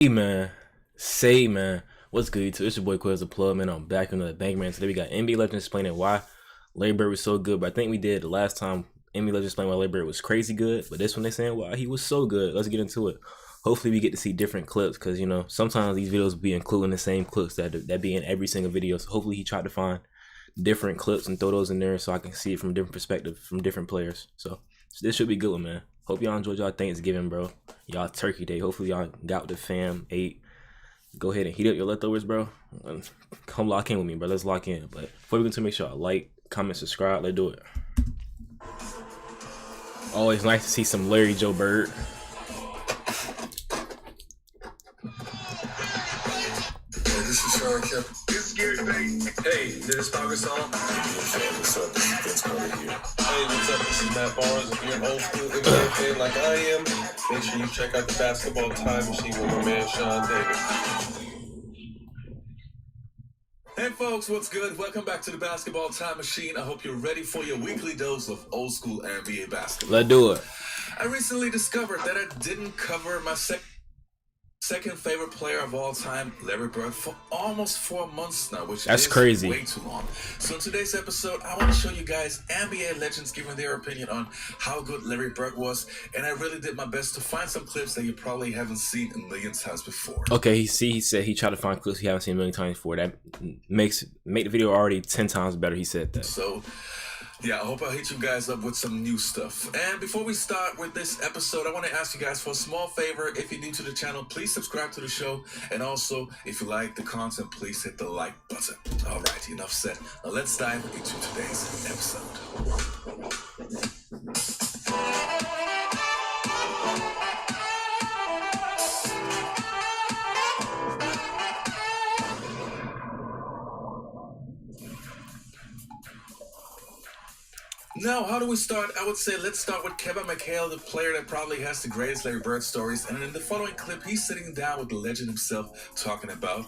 Hey man, say man, what's good YouTube? It's your boy Quiz the Plug, man. I'm back in the bank, man. Today we got NBA Legends explaining why Larry Bird was so good. But I think we did the last time NBA Legends explained why Larry Bird was crazy good. But this one they saying why he was so good. Let's get into it. Hopefully we get to see different clips because you know sometimes these videos be including the same clips that be in every single video. So hopefully he tried to find different clips and throw those in there so I can see it from a different perspective from different players. So this should be a good one, man. Hope y'all enjoyed y'all Thanksgiving, bro. Y'all Turkey Day. Hopefully y'all got with the fam, ate. Go ahead and heat up your leftovers, bro. Come lock in with me, bro. Let's lock in. But before we continue, make sure y'all like, comment, subscribe. Let's do it. Always nice to see some Larry Joe Bird. This is Sean Kemp. This is Gary Payton. Hey, did it start us on? What's up? This is Vince Carter here. Hey, what's up? This is Matt Barnes. If you're an old school NBA fan like I am, make sure you check out the Basketball Time Machine with my man Sean Davis. Hey folks, what's good? Welcome back to the Basketball Time Machine. I hope you're ready for your weekly dose of old school NBA basketball. Let's do it. I recently discovered that I didn't cover my second favorite player of all time, Larry Bird, for almost 4 months now, which is crazy. Way too long. So in today's episode, I want to show you guys NBA legends giving their opinion on how good Larry Bird was, and I really did my best to find some clips that you probably haven't seen a million times before. Okay, he said he tried to find clips he haven't seen a million times before. That make the video already 10 times better. He said that. So yeah, I hope I hit you guys up with some new stuff. And before we start with this episode, I want to ask you guys for a small favor. If you're new to the channel, please subscribe to the show. And also, if you like the content, please hit the like button. All right, enough said. Now let's dive into today's episode. Now, how do we start? I would say let's start with Kevin McHale, the player that probably has the greatest Larry Bird stories. And in the following clip, he's sitting down with the legend himself talking about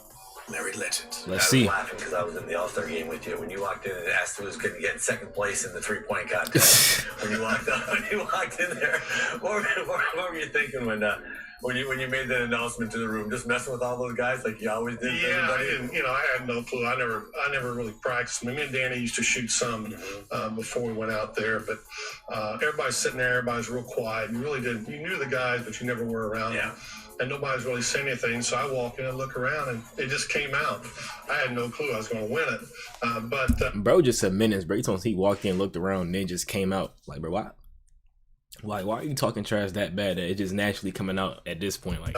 Larry Legend. Let's see. I was laughing because I was in the All-Star game with you when you walked in and asked who was going to get second place in the three-point contest. when you walked in there, what were you thinking when you made that announcement to the room? Just messing with all those guys like you always did. Yeah, I didn't. I had no clue. I never really practiced. Me and Danny used to shoot some before we went out there, but everybody's sitting there. Everybody's real quiet. You really didn't. You knew the guys, but you never were around them. And nobody's really saying anything. So I walk in and look around, and it just came out. I had no clue I was going to win it. Bro just said minutes, bro. He walked in, looked around, and then just came out. Like, bro, why? Why are you talking trash that bad that it's just naturally coming out at this point? Like,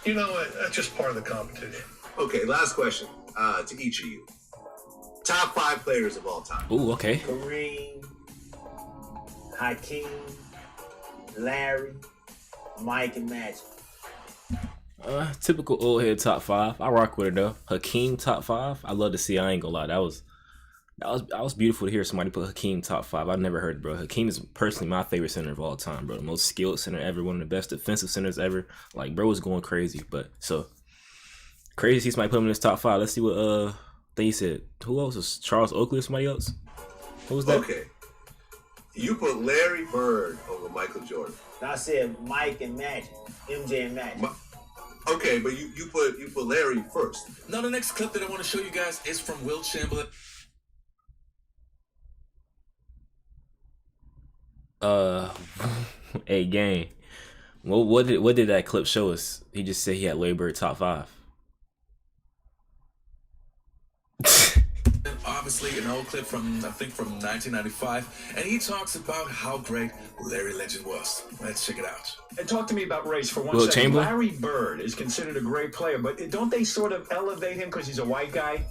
you know what? That's just part of the competition. Okay, last question to each of you. Top 5 players of all time. ooh, okay. Kareem, Hakeem, Larry, Mike, and Magic. Typical old head top 5. I rock with it though. Hakeem top 5. I love to see. I ain't gonna lie. That was beautiful to hear somebody put Hakeem top 5. I've never heard it, bro. Hakeem is personally my favorite center of all time, bro. The most skilled center ever. One of the best defensive centers ever. Like, bro was going crazy. But so crazy to see somebody put him in his top 5. Let's see what they said. Who else was Charles Oakley or somebody else? Who was that? Okay. You put Larry Bird over Michael Jordan. I said Mike and Magic, MJ and Magic. Okay, but you put Larry first. Now, the next clip that I want to show you guys is from Will Chamberlain. Hey, gang. What did that clip show us? He just said he had Larry Bird top 5. Obviously, an old clip from, I think, from 1995, and he talks about how great Larry Legend was. Let's check it out. And talk to me about race for one Will second. Chamberlain? Larry Bird is considered a great player, but don't they sort of elevate him because he's a white guy?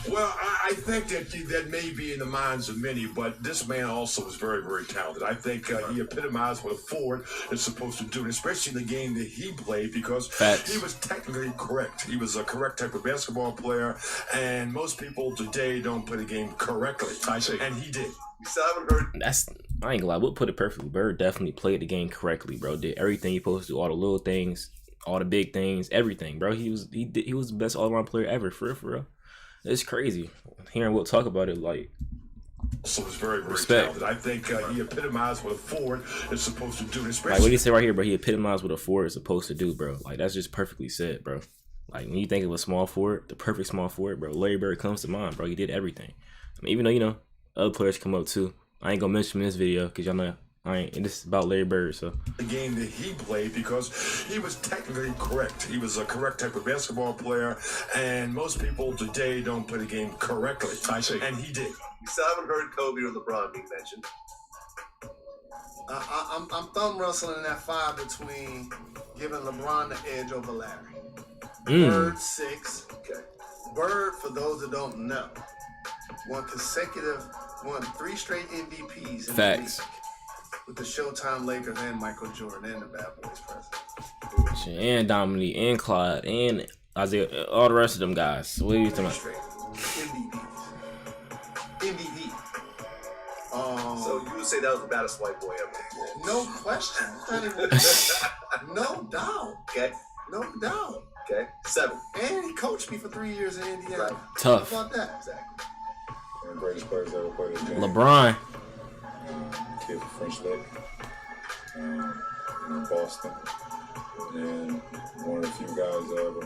Well, I think that may be in the minds of many, but this man also is very, very talented. I think he epitomized what a forward is supposed to do, especially in the game that he played, because he was technically correct. He was a correct type of basketball player, and most people today don't play the game correctly. I see. And he did. I ain't gonna lie. We'll put it perfectly. Bird definitely played the game correctly, bro. Did everything he supposed to do, all the little things, all the big things, everything, bro. He was the best all-around player ever, for real. It's crazy hearing Will talk about it. Like, also was very, very Respect. talented. I think he epitomized what a forward is supposed to do, Like, especially what do you say right here, bro? He epitomized what a forward is supposed to do, bro. Like, that's just perfectly said, bro. Like, when you think of a small forward, the perfect small forward, bro, Larry Bird comes to mind, bro. He did everything. I mean, even though, you know, other players come up too. I ain't gonna mention him in this video because y'all know I ain't. This is about Larry Bird, so. the game that he played because he was technically correct. He was a correct type of basketball player, and most people today don't play the game correctly. I see. And he did. You still haven't heard Kobe or LeBron being mentioned. I'm thumb wrestling in that 5 between giving LeBron the edge over Larry. Mm. Bird 6. Okay. Bird, for those that don't know, won 3 straight MVPs in Facts. the league with the Showtime Lakers and Michael Jordan and the Bad Boys president. And Dominique, and Clyde, and Isaiah, all the rest of them guys. What are you talking 3 about? straight MVPs. MVP. So you would say that was the baddest white boy ever? No question. Not even, no doubt. Okay. No doubt. Okay. 7. And he coached me for 3 years in Indiana. Right. Tough. How about that? Exactly. One of the greatest players ever played this game. LeBron. Kid from French Lick, in Boston, and one of the few guys ever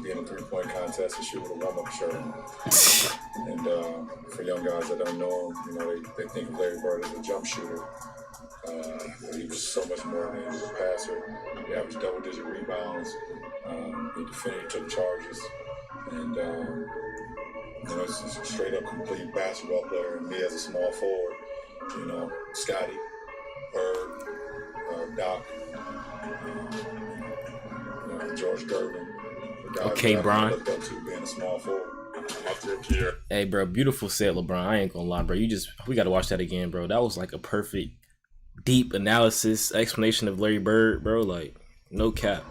be in a 3-point contest and shoot with a warm-up shirt on. And for young guys that don't know him, you know, they think of Larry Bird as a jump shooter. But he was so much more than he was a passer. He averaged double-digit rebounds. He defended, took charges, and you know, he's a straight-up complete basketball player. And me as a small forward, you know, Scotty, Bird, Doc, you know, George Gervin. Okay, Bron. Looked up to being a small forward. Hey, bro, beautiful set, LeBron. I ain't gonna lie, bro. We gotta watch that again, bro. That was like a perfect, deep analysis, explanation of Larry Bird, bro. Like, no cap.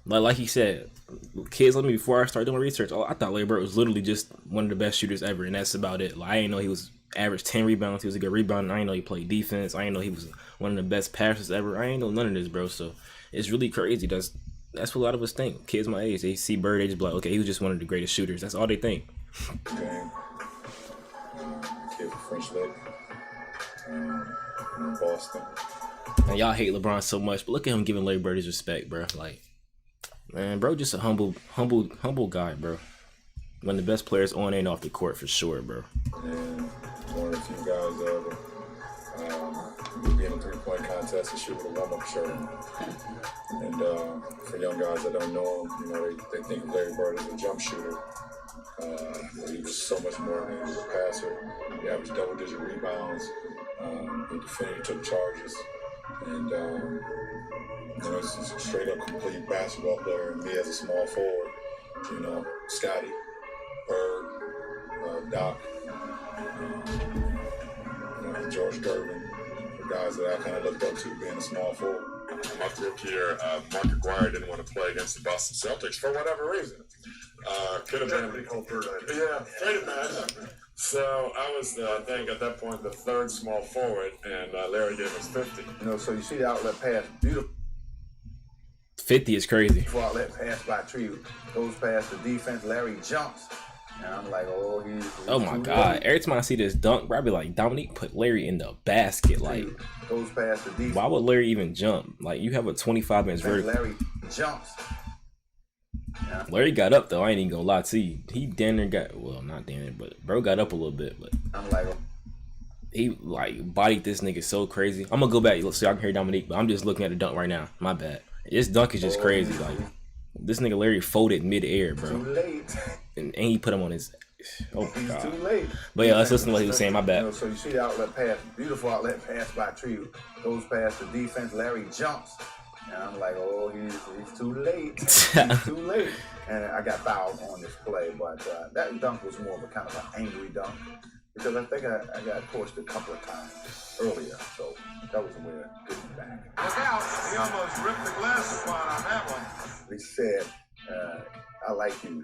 Like he said, kids, let me before I start doing research. I thought Larry Bird was literally just one of the best shooters ever, and that's about it. Like, I didn't know he was average 10 rebounds. He was a good rebounder. I didn't know he played defense. I didn't know he was one of the best passers ever. I ain't know none of this, bro. So it's really crazy. That's what a lot of us think. Kids my age, they see Bird, they just be like, okay, he was just one of the greatest shooters. That's all they think. Game. Kid from French Lick, in Boston. And y'all hate LeBron so much, but look at him giving Larry Bird his respect, bro. Like, man, bro, just a humble guy, bro. One of the best players on and off the court for sure, bro. And one of the few guys ever be in a 3-point contest and shoot with a warm-up shirt on. And for young guys that don't know him, you know, they think of Larry Bird as a jump shooter. But he was so much more than he was a passer. He averaged double-digit rebounds. He defended, took charges. And you know, he's a straight-up complete basketball player. And me as a small forward, you know, Scotty, Bird, Doc, you know, George Gervin, the guys that I kind of looked up to being a small forward. My rookie year, Mark Aguirre didn't want to play against the Boston Celtics for whatever reason. Could have been traded man. So I was, I think, at that point, the 3rd small forward, and Larry gave us 50. You know, so you see the outlet pass, beautiful 50 is crazy. outlet pass by Tree, goes past the defense. Larry jumps, and I'm like, oh, he's Oh my God! Every time I see this dunk, bro, I be like, Dominique put Larry in the basket. Like, goes past the defense. why would Larry even jump? Like, you have a 25-inch vertical. Larry jumps. Yeah. Larry got up though. I ain't even gonna lie to you. He damn near got, well, not damn near, but bro got up a little bit. But I'm like, he like bodied this nigga so crazy. I'm gonna go back so y'all can hear Dominique, but I'm just looking at the dunk right now. My bad. This dunk is just crazy. Like, this nigga Larry folded mid-air, bro. too late. And he put him on his. Oh my He's God. too late. But yeah, let's listen to what he was saying. My You bad. know, so you see the outlet pass, beautiful outlet pass by Tree, goes past the defense. Larry jumps, and I'm like, oh, he's too late. He's too late. And I got fouled on this play, but that dunk was more of a kind of an angry dunk because I think I got torched a couple of times earlier, so that was a way of getting back. Look out! He almost ripped the glass apart on that one. He said, I like you.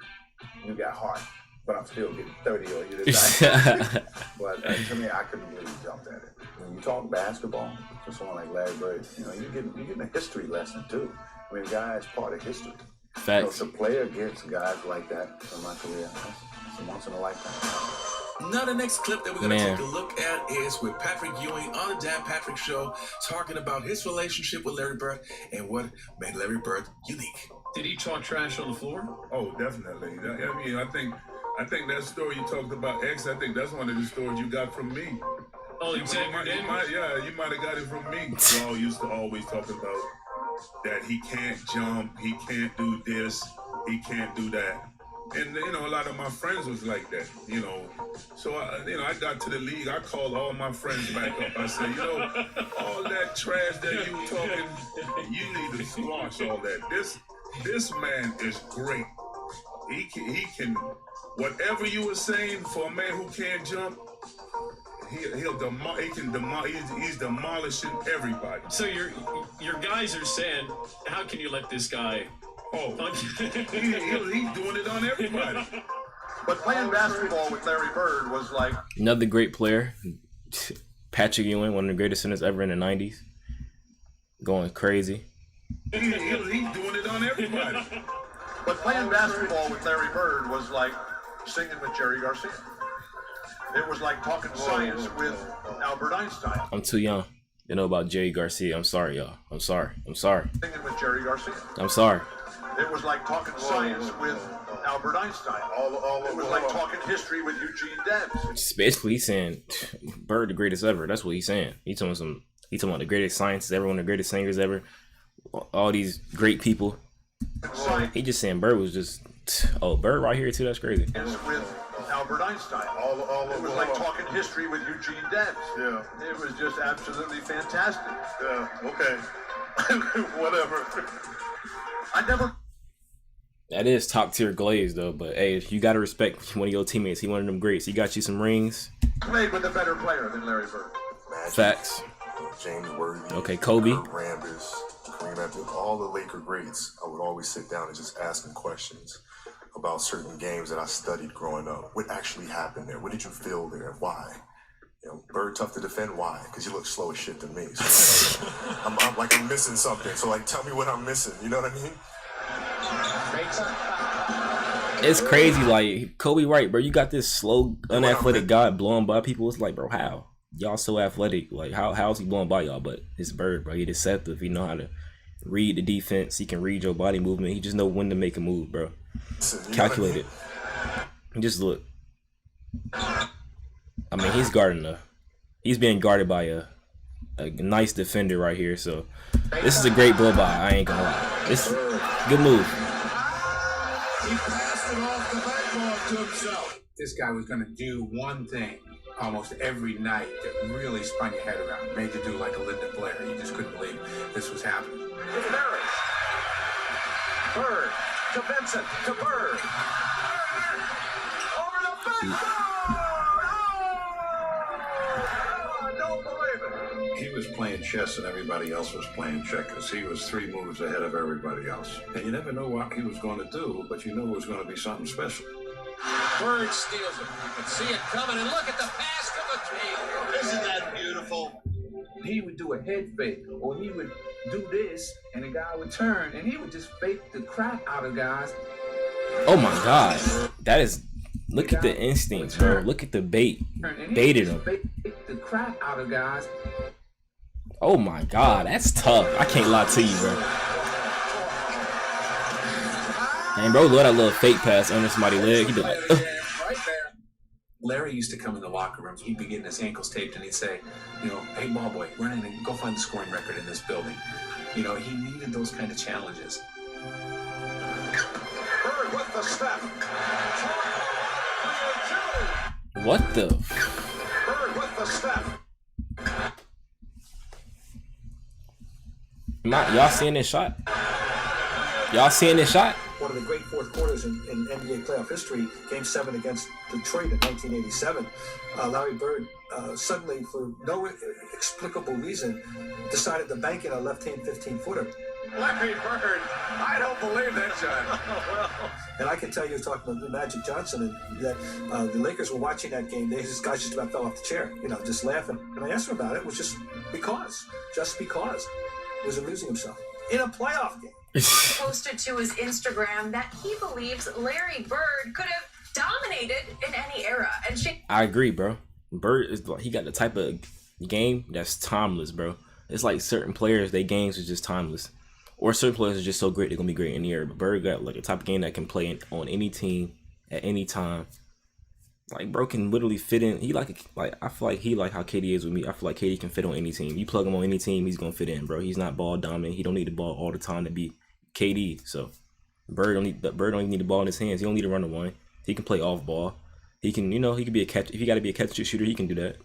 You got heart, but I'm still getting 30 on you tonight. But to me, I couldn't really jump at it. When you talk basketball for someone like Larry Bird, you know, you're getting a history lesson too. I mean, guys, part of history. Facts. You know, to play against guys like that in my career, that's a once in a lifetime. Now the next clip that we're going to take a look at is with Patrick Ewing on the Dan Patrick Show, talking about his relationship with Larry Bird and what made Larry Bird unique. Did he talk trash on the floor? Oh, definitely. I mean, I think that story you talked about X, I think that's one of the stories you got from me. Oh, you might have got it from me. Y'all used to always talk about that he can't jump, he can't do this, he can't do that. And, you know, a lot of my friends was like that, you know. So, I got to the league. I called all my friends back up. I said, you know, all that trash that you talking, you need to squash all that. This man is great. He can, whatever you were saying for a man who can't jump, he's demolishing everybody. So your guys are saying, how can you let this guy? Oh, he's doing it on everybody. But playing basketball with Larry Bird was like another great player, Patrick Ewing, one of the greatest centers ever in the '90s, going crazy. He's doing it on everybody. But playing basketball with Larry Bird was like singing with Jerry Garcia. It was like talking science with Albert Einstein. I'm too young to know about Jerry Garcia. I'm sorry, y'all. I'm sorry. Singing with Jerry Garcia. I'm sorry. It was like talking science with Albert Einstein. It was like talking history with Eugene Debs. Basically, he's saying Bird the greatest ever. That's what he's saying. He's talking about the greatest scientists ever, one of the greatest singers ever. All these great people. He just saying Bird was just Bird right here too. That's crazy. With Albert Einstein. It was like talking history with Eugene Debs. Yeah. It was just absolutely fantastic. Yeah. Okay. Whatever. I never. That is top tier glaze though, but hey, you gotta respect one of your teammates. He one of them greats. He got you some rings. Played with a better player than Larry Bird. Magic, Facts. James Worthy. Okay, Kobe. Rambis, Kareem Abdul, all the Laker greats. I would always sit down and just ask them questions about certain games that I studied growing up. What actually happened there? What did you feel there? Why? You know, Bird tough to defend. Why? Because you look slow as shit to me. So I'm missing something. So tell me what I'm missing. You know what I mean? It's crazy. Like Kobe, right, bro? You got this slow, unathletic guy blowing by people. It's like, bro, how? Y'all so athletic. Like, how's he blowing by y'all? But it's Bird, bro. He deceptive. He know how to read the defense. He can read your body movement. He just know when to make a move, bro. Calculated. Just look. I mean, he's being guarded by a nice defender right here. So this is a great blow by. I ain't gonna lie. It's a good move. He passed it off the backboard to himself. This guy was going to do one thing almost every night that really spun your head around, made you do like a Lyndon Blair. You just couldn't believe this was happening. It's Larry. Bird to Vincent to Bird. Over the backboard. I don't believe it. He was playing chess and everybody else was playing checkers. He was 3 moves ahead of everybody else. And you never know what he was going to do, but you knew it was going to be something special. Bird steals it. You can see it coming, and look at the pass to the table. Isn't that beautiful? He would do a head fake, or he would do this, and the guy would turn, and he would just fake the crap out of guys. Oh my God, that is. Look at the instincts, bro. Look at the bait. Baited him. Fake the crap out of guys. Oh my God, that's tough. I can't lie to you, bro. And bro, look at that little fake pass under somebody's leg. He'd be like, ugh. Larry used to come in the locker room. He'd be getting his ankles taped, and he'd say, you know, hey, ball boy, run in and go find the scoring record in this building. You know, he needed those kind of challenges. Bird with the step. What the? Bird with the step. Y'all seeing this shot? Y'all seeing this shot? One of the great fourth quarters in NBA playoff history, Game 7 against Detroit in 1987. Larry Bird suddenly, for no explicable reason, decided to bank in a left-hand 15-footer. Larry Bird, I don't believe that, John. And I can tell you, talking about Magic Johnson, and that the Lakers were watching that game. This guy just about fell off the chair, you know, just laughing. And I asked him about it. It was just because. He was amusing himself in a playoff game. Posted to his Instagram that he believes Larry Bird could have dominated in any era. And I agree, bro. Bird is he got the type of game that's timeless, bro. It's like certain players, their games are just timeless, or certain players are just so great they're gonna be great in the era. But Bird got like a type of game that can play on any team at any time. Like bro can literally fit in. He like I feel like he like how KD is with me. I feel like KD can fit on any team. You plug him on any team, he's gonna fit in, bro. He's not ball dominant. He don't need the ball all the time to be KD. So Bird don't even need the ball in his hands. He don't need to run the one. He can play off ball. He can, you know, he can be a catch. If he got to be a catch shooter, he can do that.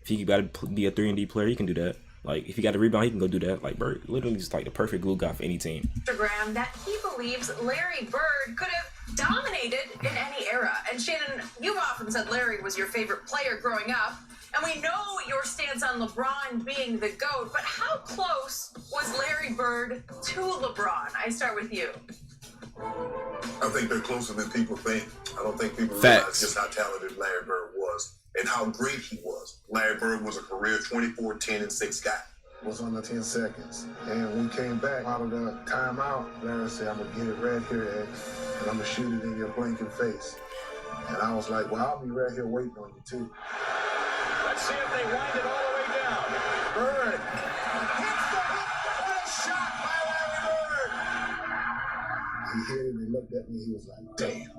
If he got to be a 3-and-D player, he can do that. Like if he got to rebound, he can go do that. Like Bird, literally just like the perfect glue guy for any team. Instagram that he believes Larry Bird could have dominated in any era. And Shannon, you've often said Larry was your favorite player growing up, and we know your stance on LeBron being the GOAT, but how close was Larry Bird to LeBron? I start with you. I think they're closer than people think. I don't think people Facts. realize just how talented Larry Bird was and how great he was. Larry Bird was a career 24, 10, and 6 guy. Was on the 10 seconds. And when we came back out of the timeout, Larry said, I'm going to get it right here, X, and I'm going to shoot it in your blinking face. And I was like, well, I'll be right here waiting on you, too. Let's see if they wind it all the way down. Bird hits the hook. What a shot by Larry Bird. He hit it and looked at me. He was like, damn.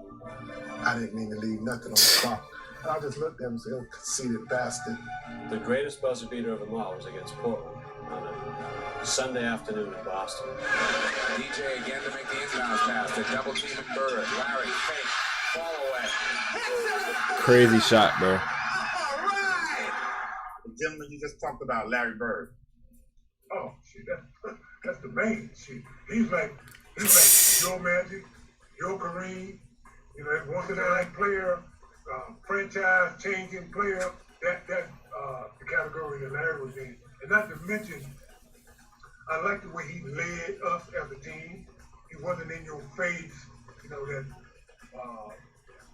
I didn't mean to leave nothing on the clock. And I just looked at him and said, oh, conceited bastard. The greatest buzzer beater of them all was against Portland on a Sunday afternoon in Boston. DJ again to make the inbound pass. They're double teaming Bird. Larry fake. Fall away. Crazy shot, bro. All right. Gentlemen, you just talked about Larry Bird. Oh, shit, that's the main shit. He's like your Magic, your Kareem, you know, that once in a life player, franchise changing player. That's the category that Larry was in. And not to mention, I like the way he led us as a team. He wasn't in your face, you know, that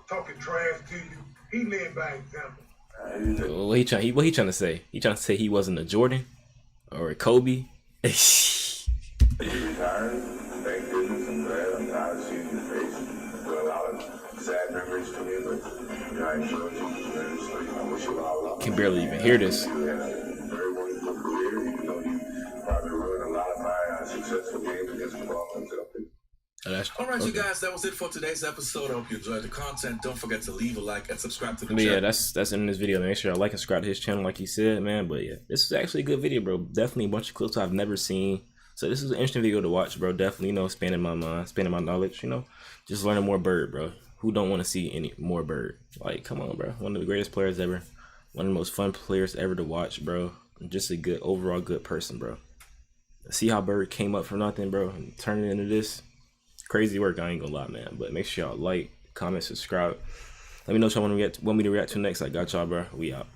talking trash to you. He led by example. What he trying to say? He trying to say he wasn't a Jordan or a Kobe? He retired. Thank goodness. I'm glad. I'm tired of seeing his face. There are a lot of sad memories for me, but you know, I enjoyed you tremendously. I wish you all luck. Can barely even hear this. You had a very wonderful career, even though you probably ruined a lot of my successful games against the Boston Celtics. All right, you guys, that was it for today's episode. I hope you enjoyed the content. Don't forget to leave a like and subscribe to the channel. Yeah, that's in this video. Make sure I like and subscribe to his channel, like he said, man. But yeah, this is actually a good video, bro. Definitely a bunch of clips I've never seen. So this is an interesting video to watch, bro. Definitely, you know, expanding my mind, expanding my knowledge, you know, just learning more Bird, bro. Who don't want to see any more Bird? Like, come on, bro. One of the greatest players ever. One of the most fun players ever to watch, bro. Just a good, overall good person, bro. See how Bird came up from nothing, bro, and turned it into this. Crazy work, I ain't gonna lie, man. But make sure y'all like, comment, subscribe. Let me know what y'all want me to react to next. I got y'all, bro. We out.